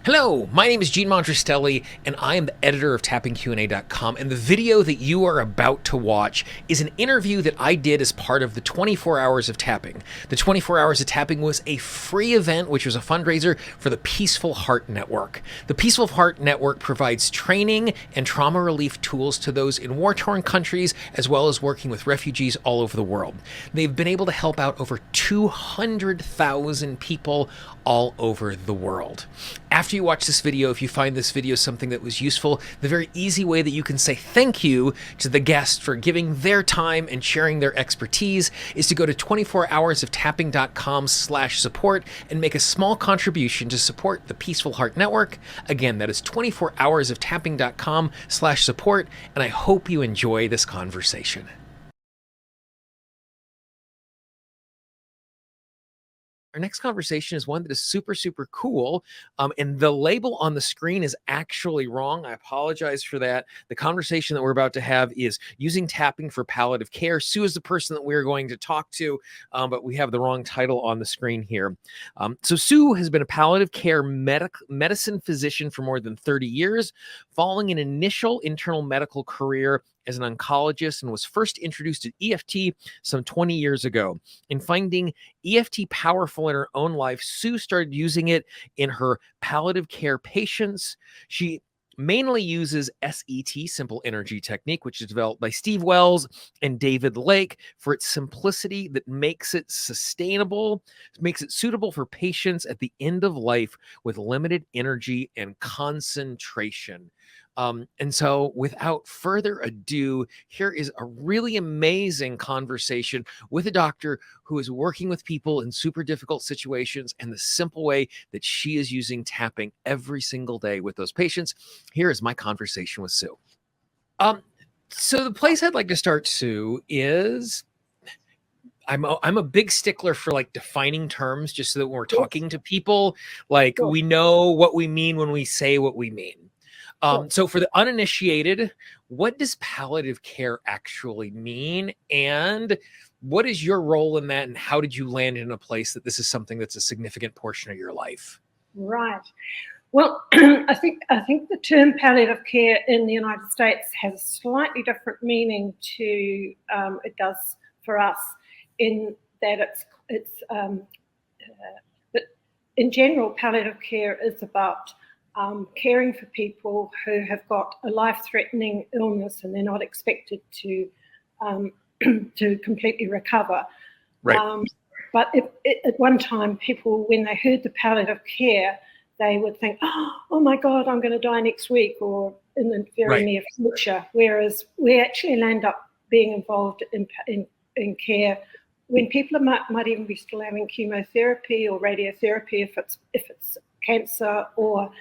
Hello, my name is Gene Monterastelli, and I am the editor of TappingQA.com. And the video that you are about to watch is an interview that I did as part of the 24 Hours of Tapping. The 24 Hours of Tapping was a free event, which was a fundraiser for the Peaceful Heart Network. The Peaceful Heart Network provides training and trauma relief tools to those in war-torn countries, as well as working with refugees all over the world. They've been able to help out over 200,000 people all over the world. After you watch this video, if you find this video something that was useful, the very easy way that you can say thank you to the guests for giving their time and sharing their expertise is to go to 24hoursoftapping.com/support and make a small contribution to support the Peaceful Heart Network. Again, that is 24hoursoftapping.com/support, and I hope you enjoy this conversation. Our next conversation is one that is super, super cool. And the label on the screen is actually wrong. I apologize for that. The conversation that we're about to have is using tapping for palliative care. Sue is the person that we're going to talk to, but we have the wrong title on the screen here. So Sue has been a palliative care medicine physician for more than 30 years, following an initial internal medical career as an oncologist, and was first introduced to EFT some 20 years ago. In finding EFT powerful in her own life, Sue started using it in her palliative care patients. She mainly uses SET, simple energy technique, which is developed by Steve Wells and David Lake, for its simplicity that makes it sustainable, makes it suitable for patients at the end of life with limited energy and concentration. And so without further ado, here is a really amazing conversation with a doctor who is working with people in super difficult situations and the simple way that she is using tapping every single day with those patients. Here is my conversation with Sue. So the place I'd like to start, Sue, is I'm a big stickler for like defining terms, just so that when we're talking to people, like we know what we mean when we say what we mean. So for the uninitiated, what does palliative care actually mean? And what is your role in that? And how did you land in a place that this is something that's a significant portion of your life? Right. Well, I think the term palliative care in the United States has a slightly different meaning to it does for us, in that but in general, palliative care is about caring for people who have got a life-threatening illness and they're not expected to to completely recover. Right. But at one time, people, when they heard the palliative care, they would think, oh my God, I'm going to die next week or in the very near future. Whereas we actually end up being involved in care when people might even be still having chemotherapy or radiotherapy if it's cancer, or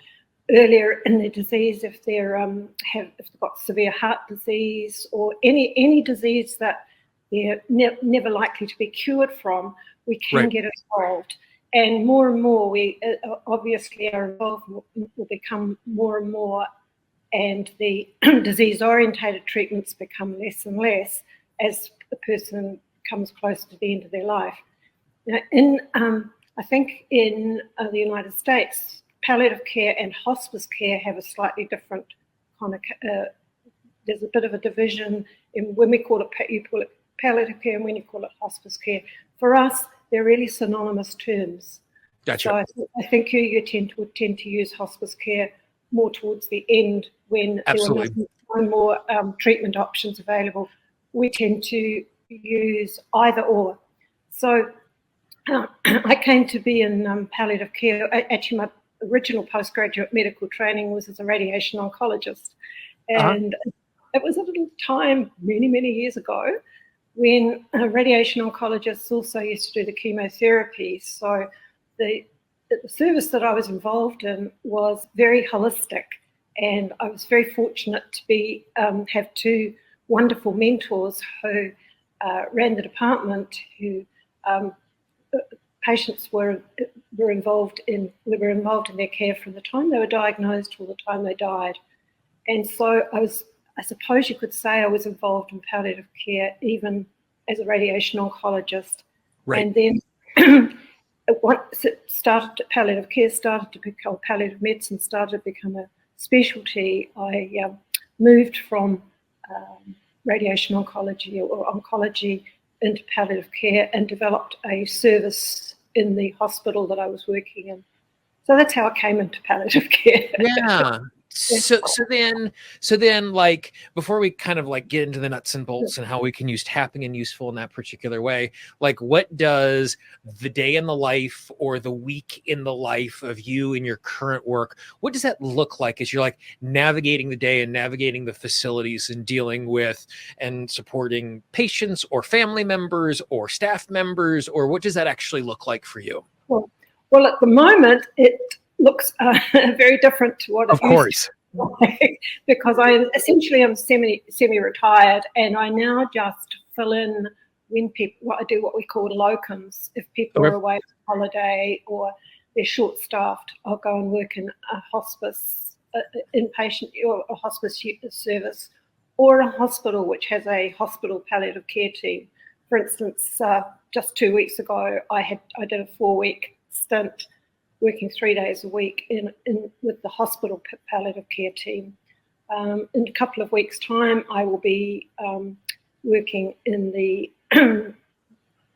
earlier in their disease if they've got severe heart disease or any disease that they're never likely to be cured from. We can get involved, and more we obviously our involvement will become more and more, and the disease-orientated treatments become less and less as the person comes close to the end of their life. Now, I think in the United States, palliative care and hospice care have a slightly different kind of, there's a bit of a division in when we call it, you call it palliative care and when you call it hospice care. For us, they're really synonymous terms. Gotcha. So I think you tend to use hospice care more towards the end when there were no more treatment options available. We tend to use either or. So I came to be in palliative care. Actually, my original postgraduate medical training was as a radiation oncologist. And it was a little time many, many years ago when radiation oncologists also used to do the chemotherapy. So the service that I was involved in was very holistic, and I was very fortunate to have two wonderful mentors who ran the department, who patients were involved in their care from the time they were diagnosed till the time they died. And so I suppose you could say I was involved in palliative care even as a radiation oncologist. And then once it started, palliative care started to become, palliative medicine started to become a specialty, I moved from radiation oncology or oncology into palliative care and developed a service in the hospital that I was working in. So that's how I came into palliative care. Yeah. So then like before we kind of like get into the nuts and bolts and how we can use tapping and useful in that particular way, like what does the day in the life or the week in the life of you in your current work, what does that look like as you're like navigating the day and navigating the facilities and dealing with and supporting patients or family members or staff members, or what does that actually look like for you? Well, at the moment, it looks very different to what it used to be, because I essentially am semi-retired, and I now just fill in when people, I do what we call locums. If people are away on holiday or they're short-staffed, I'll go and work in a hospice, inpatient or a hospice service, or a hospital which has a hospital palliative care team. For instance, just 2 weeks ago, I did a 4-week stint working 3 days a week with the hospital palliative care team. In a couple of weeks' time, I will be working in the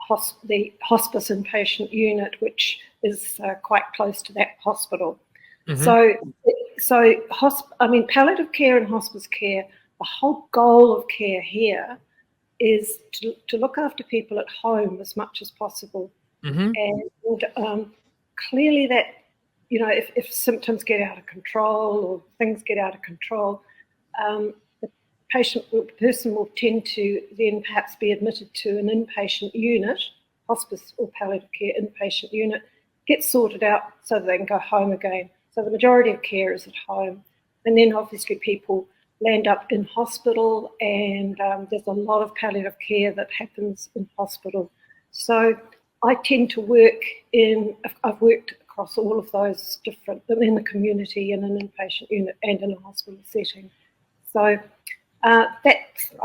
hospice inpatient unit, which is quite close to that hospital. Mm-hmm. Palliative care and hospice care, the whole goal of care here is to look after people at home as much as possible. Mm-hmm. And clearly that, if symptoms get out of control or things get out of control, the person will tend to then perhaps be admitted to an inpatient unit, hospice or palliative care inpatient unit, get sorted out so that they can go home again. So the majority of care is at home. And then obviously people land up in hospital, and there's a lot of palliative care that happens in hospital. So I tend to I've worked across all of those different, in the community, in an inpatient unit and in a hospital setting. So I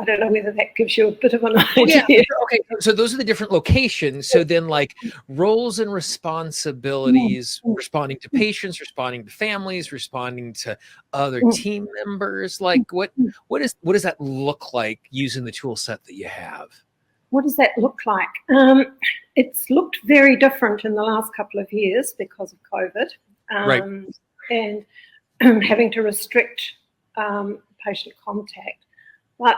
don't know whether that gives you a bit of an idea. Yeah. Okay. So those are the different locations. So then like roles and responsibilities, responding to patients, responding to families, responding to other team members, like what does that look like using the tool set that you have? What does that look like? It's looked very different in the last couple of years because of COVID, and having to restrict patient contact. But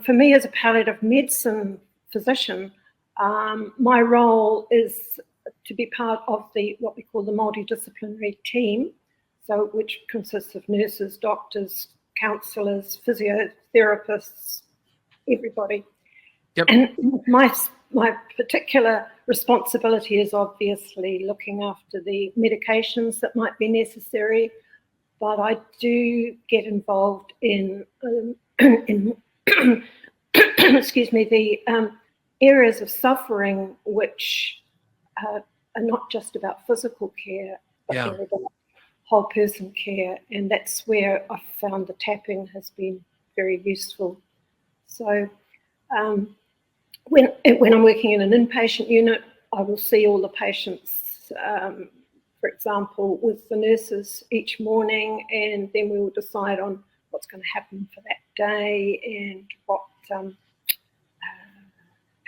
for me as a palliative medicine physician, my role is to be part of what we call the multidisciplinary team, so which consists of nurses, doctors, counsellors, physiotherapists, everybody. Yep. And my particular responsibility is obviously looking after the medications that might be necessary, but I do get involved in excuse me, the areas of suffering which are not just about physical care, but they're about whole person care, and that's where I've found the tapping has been very useful. So when I'm working in an inpatient unit, I will see all the patients, for example, with the nurses each morning, and then we will decide on what's going to happen for that day and what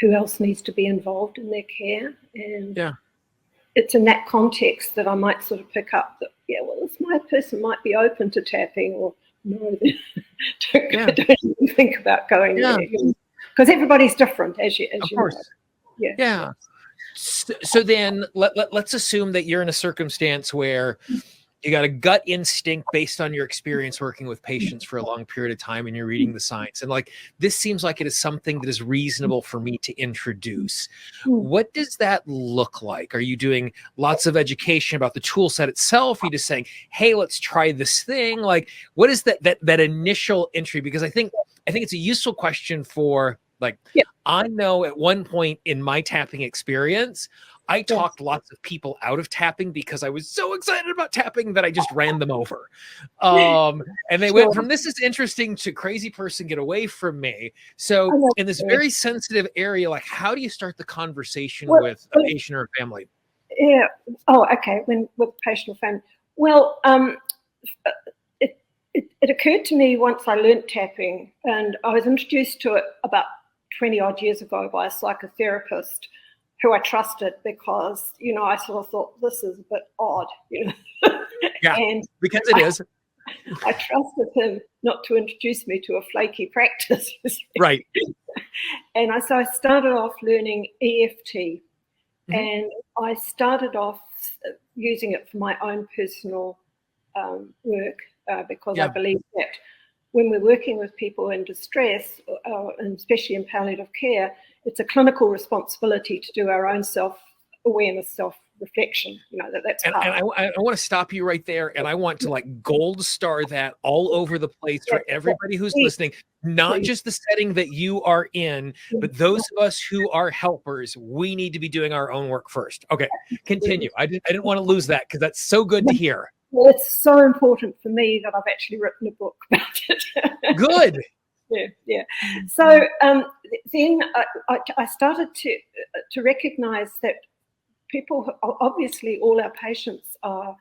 who else needs to be involved in their care. And it's in that context that I might sort of pick up that, my person might be open to tapping, or no, don't even think about going there. Because everybody's different, as you know. Yeah. So then let's assume that you're in a circumstance where you got a gut instinct based on your experience working with patients for a long period of time, and you're reading the science, and like this seems like it is something that is reasonable for me to introduce. What does that look like? Are you doing lots of education about the tool set itself? Are you just saying, hey, let's try this thing? Like, what is that initial entry? Because I think it's a useful question for I know at one point in my tapping experience, I talked lots of people out of tapping because I was so excited about tapping that I just ran them over. And they went from this is interesting to crazy person, get away from me. So in this very sensitive area, like how do you start the conversation with a patient or a family? Yeah. Oh, okay. When with patient or family. Well, it occurred to me once I learnt tapping, and I was introduced to it about 20 odd years ago by a psychotherapist who I trusted, because, I sort of thought, this is a bit odd, Yeah, and because it is. I trusted him not to introduce me to a flaky practice. Right. And so I started off learning EFT, Mhm. and I started off using it for my own personal work, because I Yeah. believe that when we're working with people in distress, and especially in palliative care, it's a clinical responsibility to do our own self-awareness, self-reflection. That's And part. I want to stop you right there, and I want to like gold star that all over the place for everybody who's listening, not just the setting that you are in, but those of us who are helpers. We need to be doing our own work first. Okay, continue. I didn't want to lose that, because that's so good to hear. Well, it's so important for me that I've actually written a book about it. Good. Yeah. So then I started to recognise that people, obviously all our patients are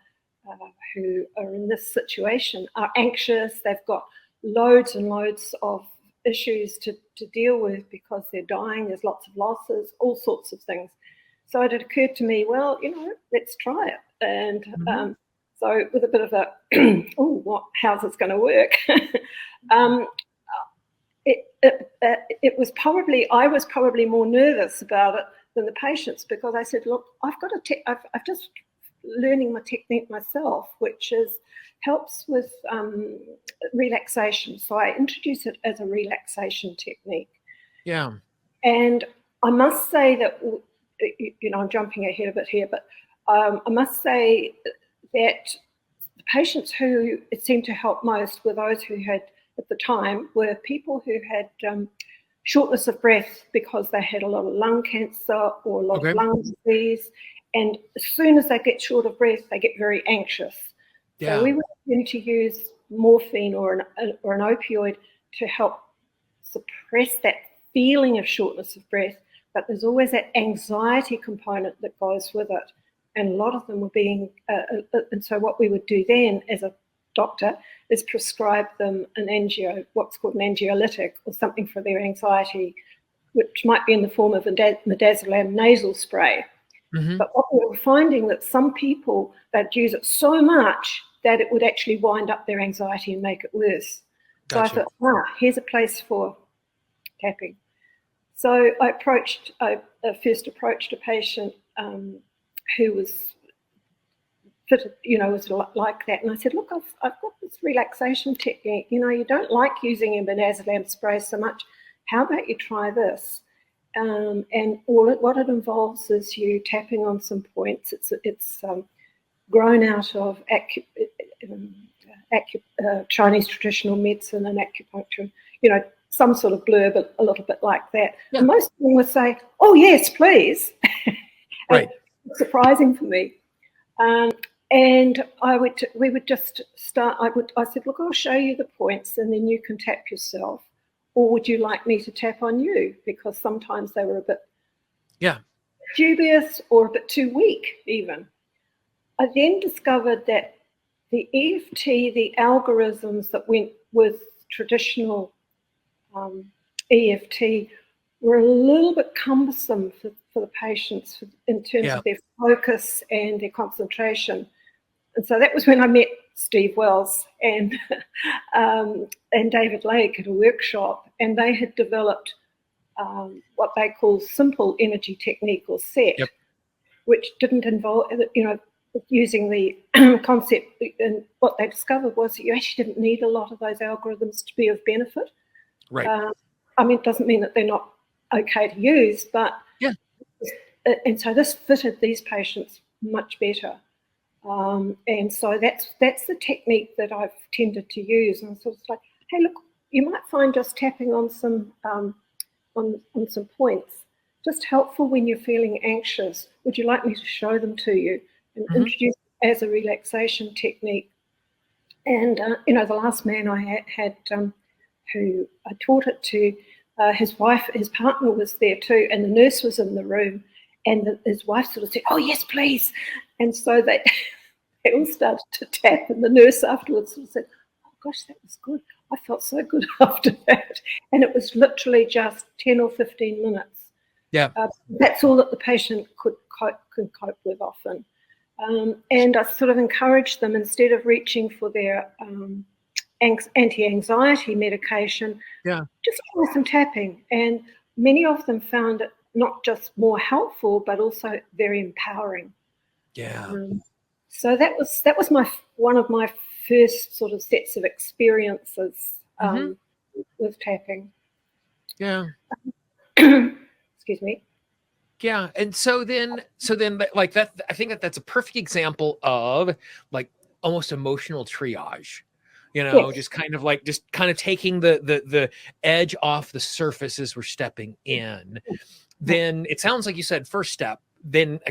who are in this situation, are anxious. They've got loads and loads of issues to deal with because they're dying. There's lots of losses, all sorts of things. So it had occurred to me, well, let's try it. And so with a bit of a, how's this going to work? It was probably, I was probably more nervous about it than the patients, because I said, look, I've just learning my technique myself, which helps with relaxation. So I introduce it as a relaxation technique. Yeah. And I must say that, I'm jumping ahead a bit here, but I must say that the patients who it seemed to help most were those who had, at the time, were people who had shortness of breath because they had a lot of lung cancer or a lot of lung disease. And as soon as they get short of breath, they get very anxious. Yeah. So we were going to use morphine or an opioid to help suppress that feeling of shortness of breath, but there's always that anxiety component that goes with it. And a lot of them were being, and so what we would do then as a doctor is prescribe them what's called an anxiolytic, or something for their anxiety, which might be in the form of a midazolam nasal spray. But what we were finding, that some people, they'd use it so much that it would actually wind up their anxiety and make it worse. Gotcha. So I thought, here's a place for tapping. So I first approached a patient who was fitted, was like that. And I said, look, I've got this relaxation technique. You don't like using a midazolam spray so much. How about you try this? And what it involves is you tapping on some points. It's grown out of Chinese traditional medicine and acupuncture, some sort of blur, but a little bit like that. Yeah. And most of them would say, oh, yes, please. Right. It's surprising for me. And we would just start, I said, look, I'll show you the points and then you can tap yourself. Or would you like me to tap on you? Because sometimes they were a bit dubious or a bit too weak even. I then discovered that the EFT, the algorithms that went with traditional EFT were a little bit cumbersome for the patients in terms of their focus and their concentration. And so that was when I met Steve Wells and David Lake at a workshop, and they had developed what they call simple energy technique, or SET, which didn't involve, using the concept. And what they discovered was that you actually didn't need a lot of those algorithms to be of benefit. Right. It doesn't mean that they're not okay to use, but and so this fitted these patients much better. And so that's the technique that I've tended to use. And so it's like, hey, look, you might find just tapping on some points just helpful when you're feeling anxious. Would you like me to show them to you and introduce it as a relaxation technique? And the last man I had who I taught it to, his wife, his partner was there too, and the nurse was in the room. And his wife sort of said, "Oh, yes, please." And so they all started to tap, and the nurse afterwards sort of said, "Oh, gosh, that was good. I felt so good after that." And it was literally just 10 or 15 minutes. Yeah. That's all that the patient could cope with often. And I sort of encouraged them, instead of reaching for their anti-anxiety medication, just try some tapping. And many of them found it not just more helpful, but also very empowering. Yeah. So that was one of my first sort of sets of experiences with tapping. Yeah. Excuse me. Yeah. And so then like that, I think that's a perfect example of like almost emotional triage, Yes. just kind of taking the edge off the surface as we're stepping in. Then it sounds like you said first step, then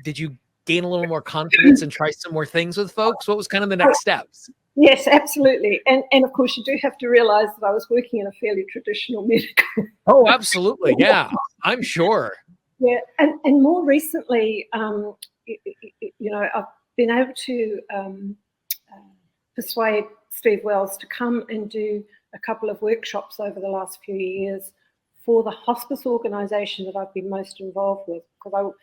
did you gain a little more confidence and try some more things with folks? What was kind of the next steps? Yes, absolutely. And of course, you do have to realize that I was working in a fairly traditional medical. Oh, absolutely. Yeah, I'm sure. Yeah, and more recently, I've been able to persuade Steve Wells to come and do a couple of workshops over the last few years for the hospice organisation that I've been most involved with. Because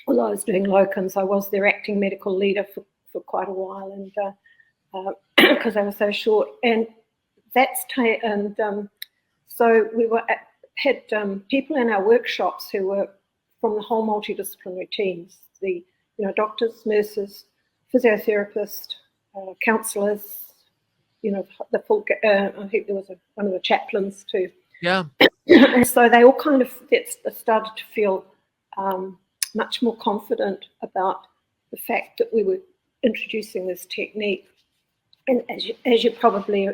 although I was doing locums, I was their acting medical leader for quite a while, and because they were so short. And so we had people in our workshops who were from the whole multidisciplinary teams, the doctors, nurses, physiotherapists, counsellors, the full. I think there was one of the chaplains too. Yeah. And so they all kind of started to feel much more confident about the fact that we were introducing this technique. And as you're probably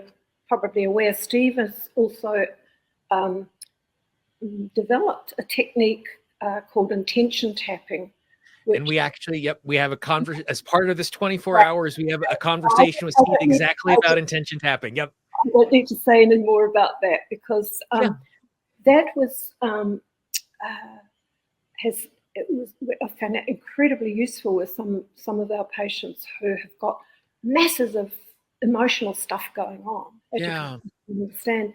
aware, Steve has also developed a technique called intention tapping. And we actually, we have a conversation as part of this 24 hours. We have a conversation with Steve exactly about intention tapping. Yep. I don't need to say any more about that, because that was I found that incredibly useful with some of our patients who have got masses of emotional stuff going on. Yeah. You understand.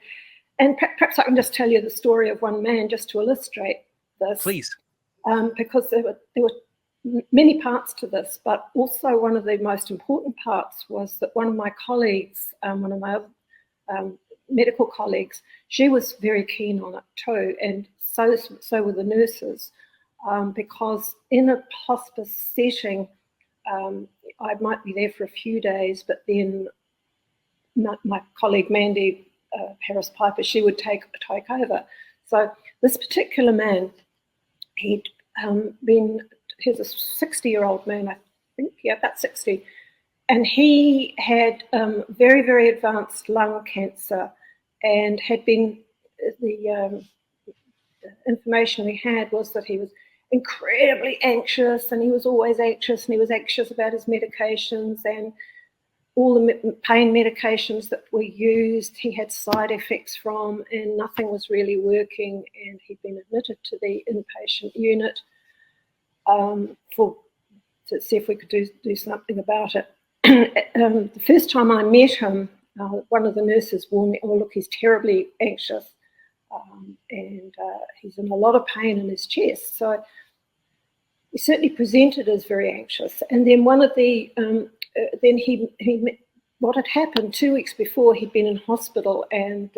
And perhaps I can just tell you the story of one man just to illustrate this. Please. Because there were many parts to this, but also one of the most important parts was that one of my colleagues, one of my other medical colleagues, she was very keen on it too, and so were the nurses, because in a hospice setting, I might be there for a few days, but then my colleague Mandy Harris Piper, she would take over. So this particular man, he's a 60-year-old man, I think, about 60, and he had very, very advanced lung cancer, and had been, the information we had was that he was incredibly anxious, and he was always anxious, and he was anxious about his medications, and all the pain medications that were used, he had side effects from, and nothing was really working, and he'd been admitted to the inpatient unit to see if we could do something about it. The first time I met him, one of the nurses warned me, "Oh, look, he's terribly anxious, and he's in a lot of pain in his chest." So he certainly presented as very anxious. And then one of the then he what had happened 2 weeks before, he'd been in hospital, and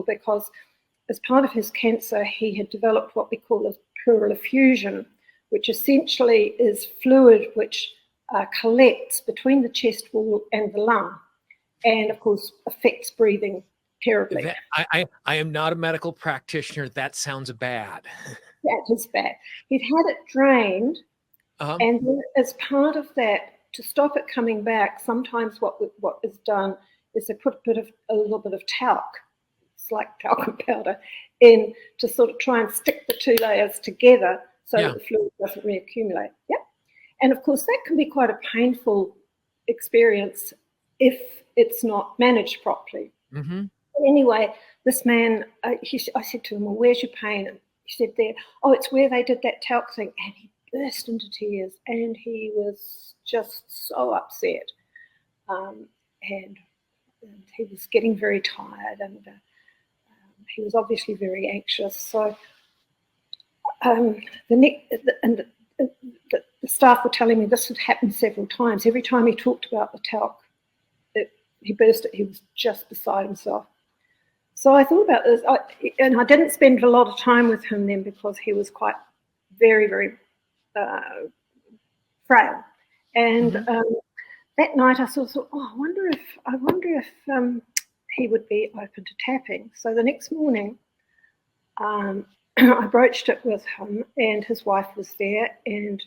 because as part of his cancer, he had developed what we call a pleural effusion, which essentially is fluid which collects between the chest wall and the lung, and of course affects breathing terribly. I am not a medical practitioner. That sounds bad. That is bad. He'd had it drained, and then as part of that, to stop it coming back, sometimes what is done is they put a little bit of talc, it's like talcum powder, in to sort of try and stick the two layers together so that the fluid doesn't reaccumulate. Yep. And of course, that can be quite a painful experience if it's not managed properly. Mm-hmm. Anyway, this man, I said to him, "Well, where's your pain?" And said there, oh, it's where they did that talc thing. And he burst into tears, and he was just so upset. And he was getting very tired, and he was obviously very anxious. So the staff were telling me this had happened several times. Every time he talked about the talc, he burst it. He was just beside himself. So I thought about this, and I didn't spend a lot of time with him then because he was quite very, very frail. And that night I sort of thought, oh, I wonder if he would be open to tapping. So the next morning, I broached it with him, and his wife was there, and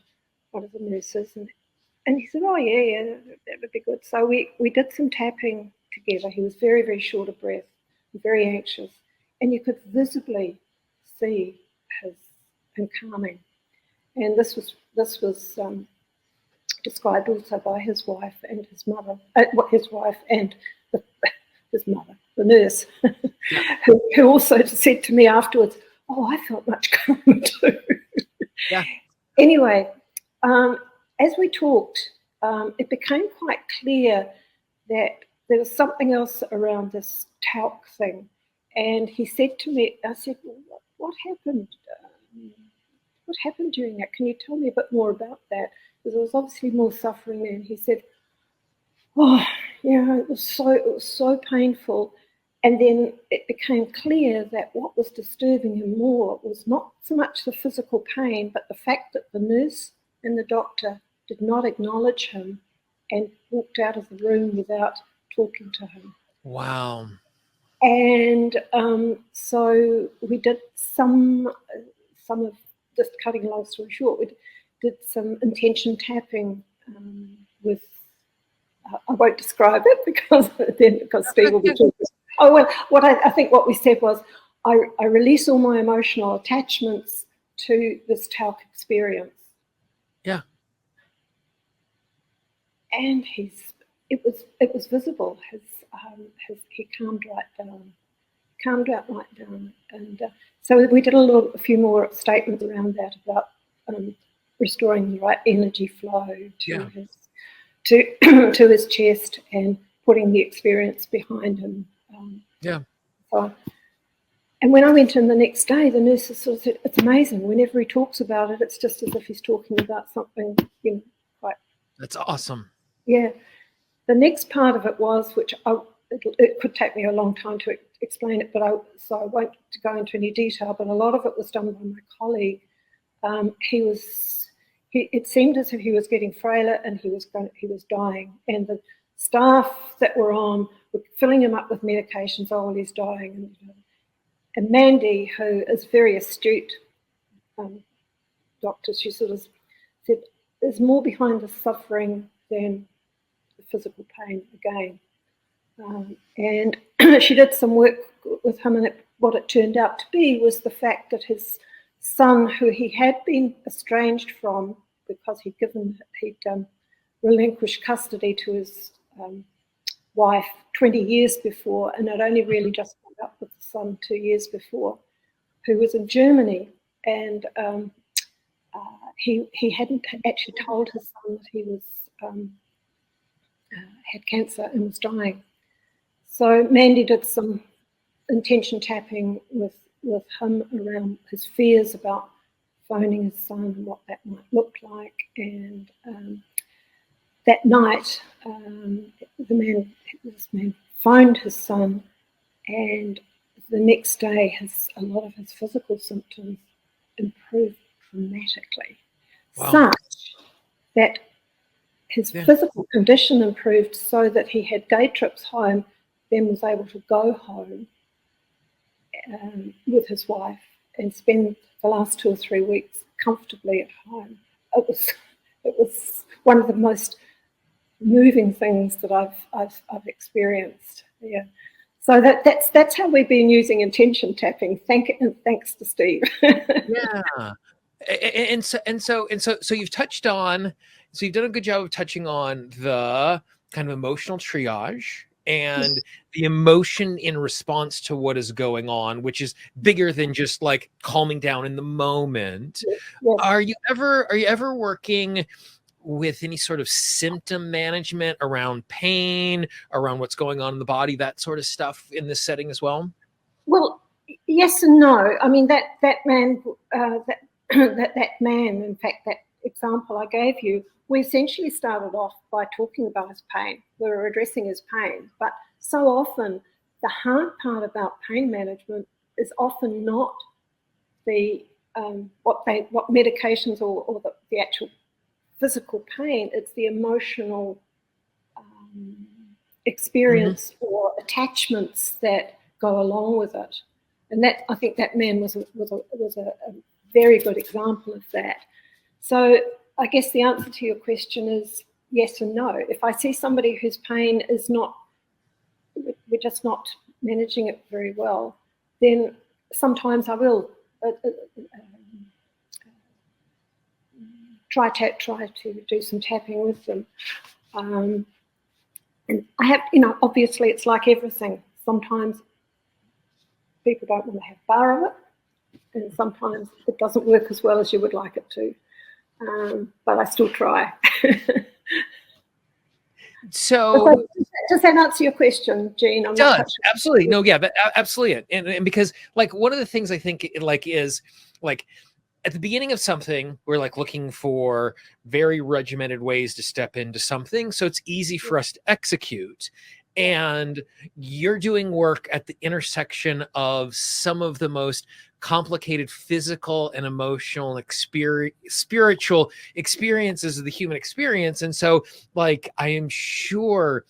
one of the nurses, and he said, oh yeah, that would be good. So we did some tapping together. He was very, very short of breath, very anxious, and you could visibly see him calming. And this was described also by his wife and his mother, his wife and his mother, the nurse, who also said to me afterwards, oh, I felt much calmer too. Yeah. Anyway, as we talked, it became quite clear that there was something else around this talc thing. And he said to me, I said, well, what happened? What happened during that? Can you tell me a bit more about that? Because there was obviously more suffering there. And he said, oh, yeah, it was so painful. And then it became clear that what was disturbing him more was not so much the physical pain, but the fact that the nurse and the doctor did not acknowledge him and walked out of the room without talking to him. Wow. And so we did some of, just cutting a long story short, we did some intention tapping with, I won't describe it because Steve will be talking. Oh, well, I think what we said was, I release all my emotional attachments to this talc experience. Yeah. And it was visible. He calmed right down, and so we did a few more statements around that about restoring the right energy flow to his chest and putting the experience behind him. And when I went in the next day, the nurses sort of said, it's amazing. Whenever he talks about it, it's just as if he's talking about something, quite. That's awesome. Yeah. The next part of it was, which it could take me a long time to explain it, so I won't go into any detail, but a lot of it was done by my colleague. It seemed as if he was getting frailer and he was dying. And the staff that were on were filling him up with medications. Oh, well, he's dying. And Mandy, who is very astute doctor, she sort of said, there's more behind the suffering than the physical pain again. And she did some work with him, and what it turned out to be was the fact that his son, who he had been estranged from because he'd relinquished custody to his wife 20 years before, and had only really just got up with the son 2 years before, who was in Germany, and he hadn't actually told his son that he was had cancer and was dying. So Mandy did some intention tapping with him around his fears about phoning his son and what that might look like. And that night, this man phoned his son, and the next day, a lot of his physical symptoms improved dramatically, such that his physical condition improved so that he had day trips home, then was able to go home with his wife and spend the last 2 or 3 weeks comfortably at home. It was one of the most moving things that I've experienced. Yeah. So that's how we've been using intention tapping. Thanks to Steve. Yeah. And so you've touched on, so you've done a good job of touching on the kind of emotional triage and the emotion in response to what is going on, which is bigger than just like calming down in the moment. Yes. Are you ever working with any sort of symptom management around pain, around what's going on in the body, that sort of stuff in this setting as well? Well, yes and no. I mean, that man, that man, in fact, that example I gave you, we essentially started off by talking about his pain. We were addressing his pain. But so often, the hard part about pain management is often not the what medications or the actual physical pain. It's the emotional experience or attachments that go along with it. And that, I think, that man was a very good example of that. So I guess the answer to your question is yes and no. If I see somebody whose pain is not, we're just not managing it very well, then sometimes I will try to do some tapping with them. And I have, obviously it's like everything. Sometimes people don't want to have bar of it, and sometimes it doesn't work as well as you would like it to. But I still try. So does that answer your question, Jean? It does. Absolutely. No, yeah, but absolutely. And because like one of the things I think like is like at the beginning of something, we're like looking for very regimented ways to step into something. So it's easy for us to execute. And you're doing work at the intersection of some of the most complicated physical and emotional spiritual experiences of the human experience. And so like, I am sure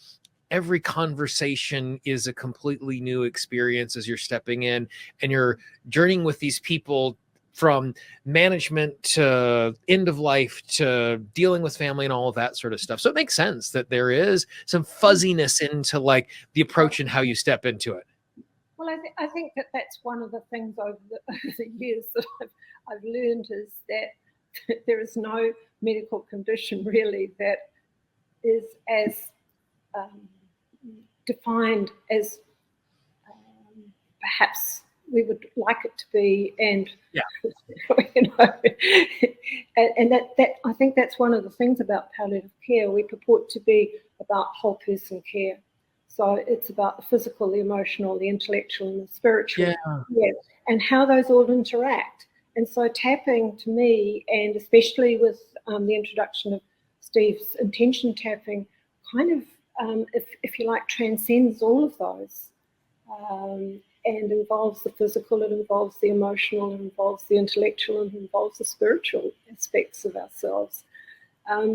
every conversation is a completely new experience as you're stepping in and you're journeying with these people from management to end of life to dealing with family and all of that sort of stuff. So it makes sense that there is some fuzziness into like the approach and how you step into it. Well, I think that that's one of the things over the years that I've learned is that there is no medical condition really that is as defined as perhaps we would like it to be, and and that I think that's one of the things about palliative care. We purport to be about whole person care, so it's about the physical, the emotional, the intellectual, and the spiritual, and how those all interact. And so tapping to me, and especially with the introduction of Steve's intention tapping, kind of, if you like, transcends all of those. And involves the physical, it involves the emotional, it involves the intellectual, and it involves the spiritual aspects of ourselves.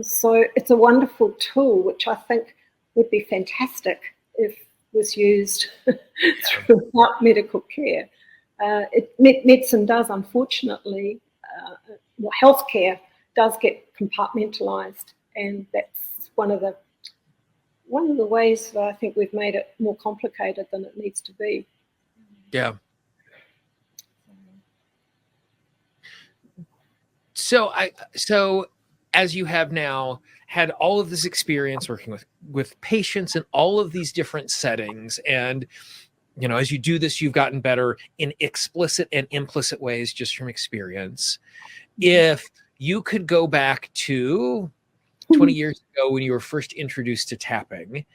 So it's a wonderful tool, which I think would be fantastic if was used throughout medical care. Medicine does, unfortunately, healthcare does get compartmentalised, and that's one of the ways that I think we've made it more complicated than it needs to be. Yeah. So as you have now had all of this experience working with patients in all of these different settings, and as you do this, you've gotten better in explicit and implicit ways just from experience. If you could go back to 20 years ago when you were first introduced to tapping,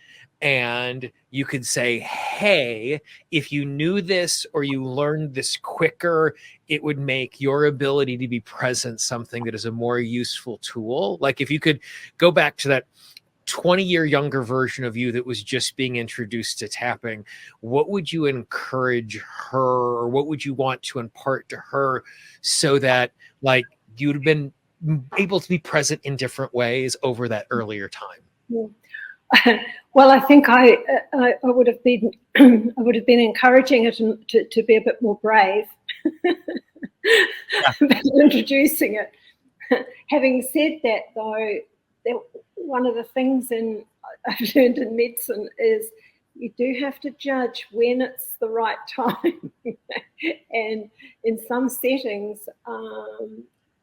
and you could say, hey, if you knew this or you learned this quicker, it would make your ability to be present something that is a more useful tool. Like if you could go back to that 20-year younger version of you that was just being introduced to tapping, what would you encourage her, or what would you want to impart to her so that like you'd have been able to be present in different ways over that earlier time? Yeah. Well, I think I would have been encouraging it to be a bit more brave about introducing it. Having said that, though, one of the things I've learned in medicine is you do have to judge when it's the right time, and in some settings,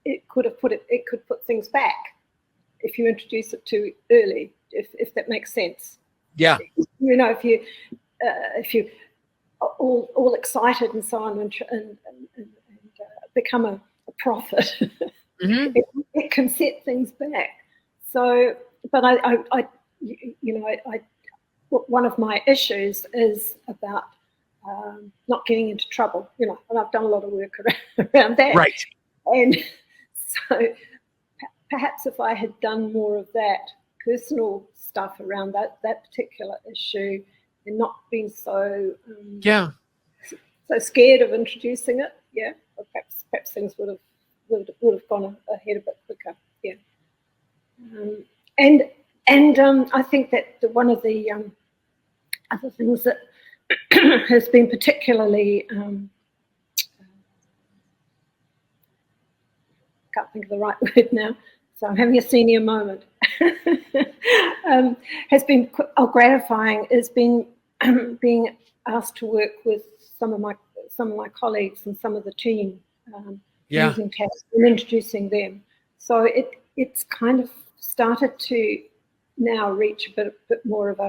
it could put things back if you introduce it too early. If that makes sense. Yeah. if you are all excited and so on, and become a prophet, it can set things back. So, but one of my issues is about not getting into trouble, and I've done a lot of work around that. Right. And so perhaps if I had done more of that personal stuff around that particular issue and not been so scared of introducing it, or perhaps things would have gone ahead a bit quicker. I think that one of the other things that has been particularly can't think of the right word now, so I'm having a senior moment. Has been gratifying is being asked to work with some of my colleagues and some of the team using TAPs and introducing them. So it's kind of started to now reach a bit more of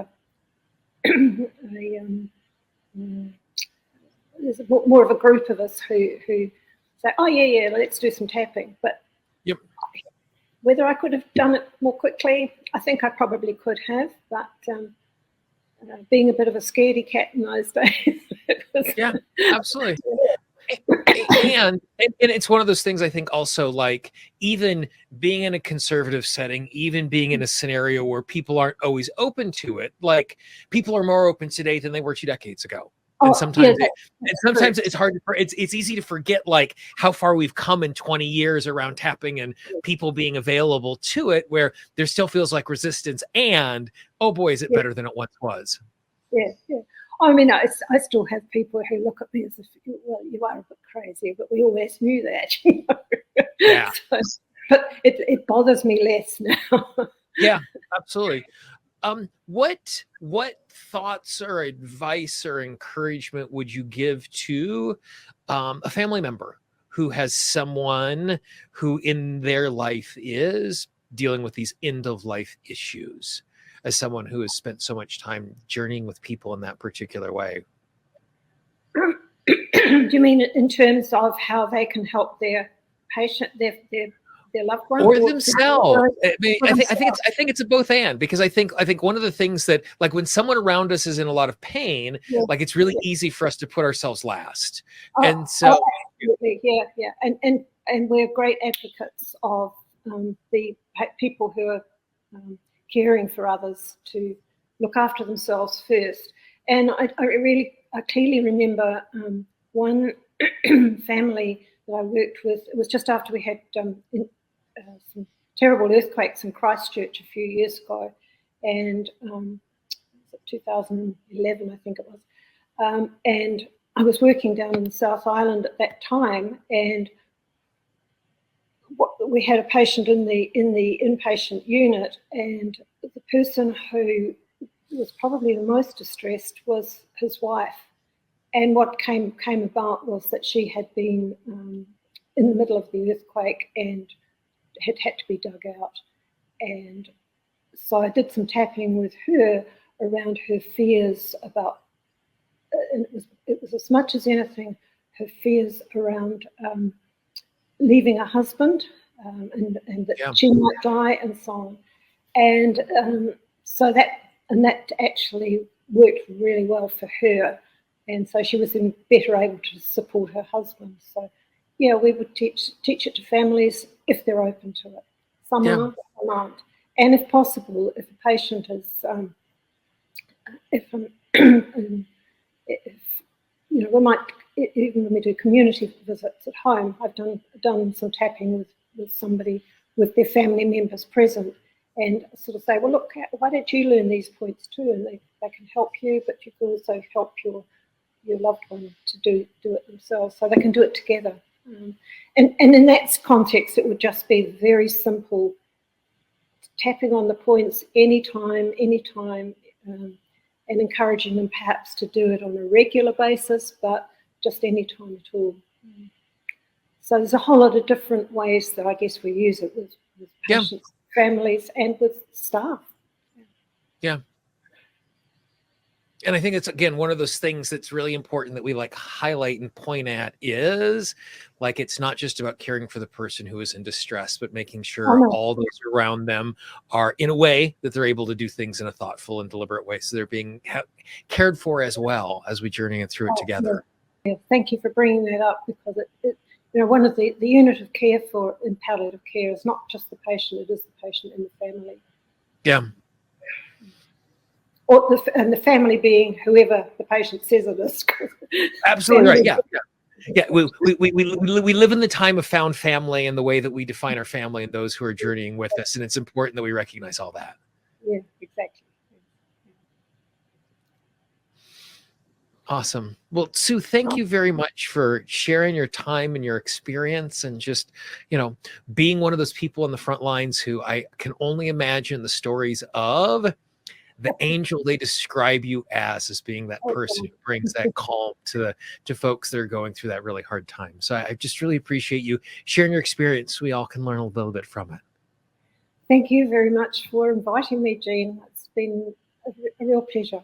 there's more of a group of us who say, oh yeah, let's do some tapping. But whether I could have done it more quickly, I think I probably could have. But being a bit of a scaredy cat in those days, absolutely. And it's one of those things, I think, also, like, even being in a conservative setting, even being in a scenario where people aren't always open to it, like, people are more open today than they were 2 decades ago. And sometimes it's hard it's easy to forget, like, how far we've come in 20 years around tapping and people being available to it, where there still feels like resistance, and oh boy, is it better than it once was. I mean, I still have people who look at me as if, well, you are a bit crazy, but we always knew that. Yeah. But it bothers me less now. Yeah, absolutely. What thoughts or advice or encouragement would you give to a family member who has someone who in their life is dealing with these end-of-life issues, as someone who has spent so much time journeying with people in that particular way? Do you mean in terms of how they can help their patient, their loved one, or themselves? I think it's a both and, because I think one of the things that, like, when someone around us is in a lot of pain, like, it's really easy for us to put ourselves last. And so absolutely, and we're great advocates of the people who are caring for others to look after themselves first. And I clearly remember one family that I worked with. It was just after we had some terrible earthquakes in Christchurch a few years ago, and 2011, I think it was. And I was working down in the South Island at that time, and we had a patient in the inpatient unit, and the person who was probably the most distressed was his wife. And what came about was that she had been in the middle of the earthquake and had to be dug out. And so I did some tapping with her around her fears about, and it was as much as anything, her fears around leaving a husband, and that she might die, and so on. And so that actually worked really well for her, and so she was better able to support her husband. So we would teach it to families if they're open to it. Some are, some aren't. And if possible, if a patient is, we might, even when we do community visits at home, I've done some tapping with somebody with their family members present, and sort of say, well, look, why don't you learn these points too? And they can help you, but you can also help your loved one to do it themselves, so they can do it together. And in that context, it would just be very simple, tapping on the points anytime, and encouraging them perhaps to do it on a regular basis, but just any time at all. So there's a whole lot of different ways that I guess we use it with patients, families, and with staff. Yeah. And I think it's, again, one of those things that's really important that we like highlight and point at is like, it's not just about caring for the person who is in distress, but making sure all those around them are in a way that they're able to do things in a thoughtful and deliberate way. So they're being cared for as well as we journey through it together. Yeah. Thank you for bringing that up, because one of the unit of care in palliative care is not just the patient, it is the patient and the family. Yeah. And the family being whoever the patient says it is. Absolutely right. Yeah. We live in the time of found family and the way that we define our family and those who are journeying with us. And it's important that we recognize all that. Yeah, exactly. Awesome. Well, Sue, thank you very much for sharing your time and your experience, and just, being one of those people on the front lines who I can only imagine the stories of the angel they describe you as being that person who brings that calm to folks that are going through that really hard time. So I just really appreciate you sharing your experience. We all can learn a little bit from it. Thank you very much for inviting me, Jean. It's been a real pleasure.